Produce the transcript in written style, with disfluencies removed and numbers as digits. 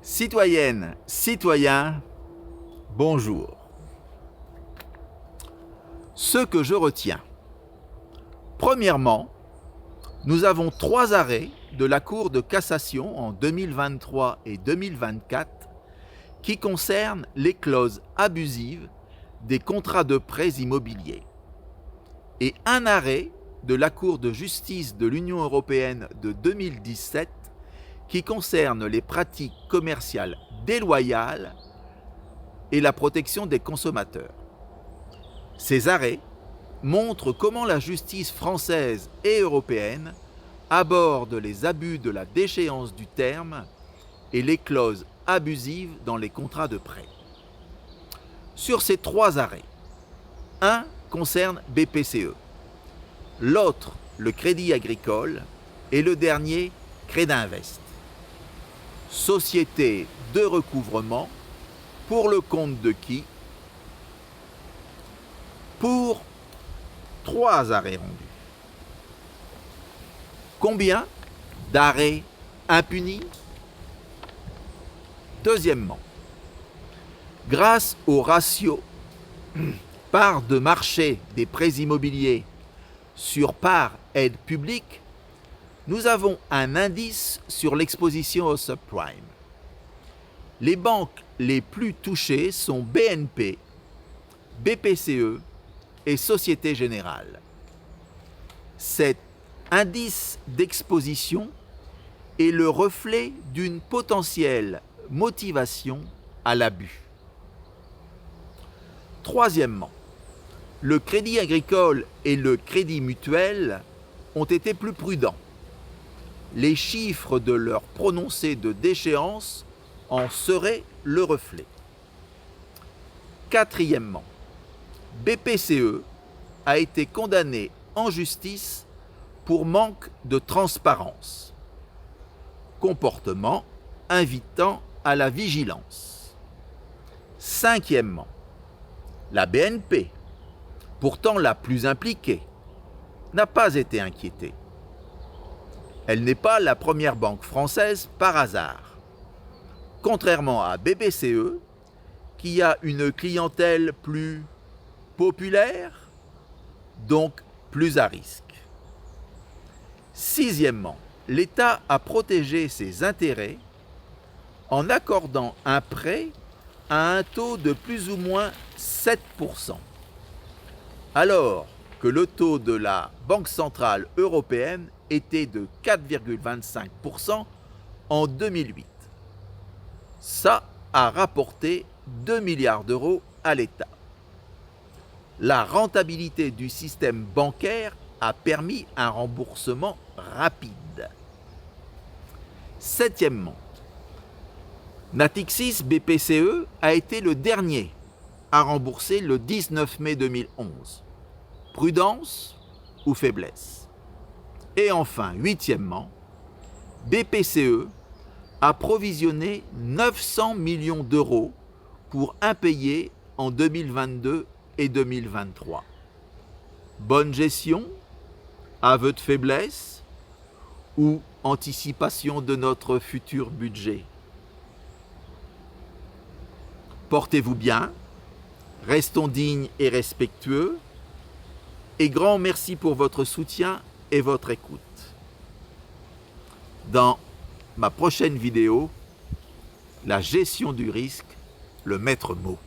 Citoyennes, citoyens, bonjour. Ce que je retiens. Premièrement, nous avons 3 arrêts de la Cour de cassation en 2023 et 2024 qui concernent les clauses abusives des contrats de prêts immobiliers et un arrêt de la Cour de justice de l'Union européenne de 2017 qui concerne les pratiques commerciales déloyales et la protection des consommateurs. Ces arrêts montrent comment la justice française et européenne aborde les abus de la déchéance du terme et les clauses abusives dans les contrats de prêt. Sur ces 3 arrêts, un concerne BPCE, l'autre le Crédit Agricole et le dernier Crédinvest. Société de recouvrement pour le compte de qui? Pour 3 arrêts rendus. Combien d'arrêts impunis? Deuxièmement, grâce au ratio part de marché des prêts immobiliers sur part aide publique, nous avons un indice sur l'exposition au subprime. Les banques les plus touchées sont BNP, BPCE et Société Générale. Cet indice d'exposition est le reflet d'une potentielle motivation à l'abus. Troisièmement, le Crédit Agricole et le Crédit Mutuel ont été plus prudents. Les chiffres de leur prononcé de déchéance en seraient le reflet. Quatrièmement, BPCE a été condamné en justice pour manque de transparence, comportement invitant à la vigilance. Cinquièmement, la BNP, pourtant la plus impliquée, n'a pas été inquiétée. Elle n'est pas la première banque française par hasard, contrairement à BPCE, qui a une clientèle plus populaire, donc plus à risque. Sixièmement, l'État a protégé ses intérêts en accordant un prêt à un taux de plus ou moins 7%, alors que le taux de la Banque centrale européenne était de 4,25% en 2008. Ça a rapporté 2 milliards d'euros à l'État. La rentabilité du système bancaire a permis un remboursement rapide. Septièmement, Natixis BPCE a été le dernier à rembourser le 19 mai 2011. Prudence ou faiblesse? Et enfin, huitièmement, BPCE a provisionné 900 millions d'euros pour impayés en 2022 et 2023. Bonne gestion, aveu de faiblesse ou anticipation de notre futur budget? Portez-vous bien, restons dignes et respectueux, et grand merci pour votre soutien et votre écoute. Dans ma prochaine vidéo, la gestion du risque, le maître mot.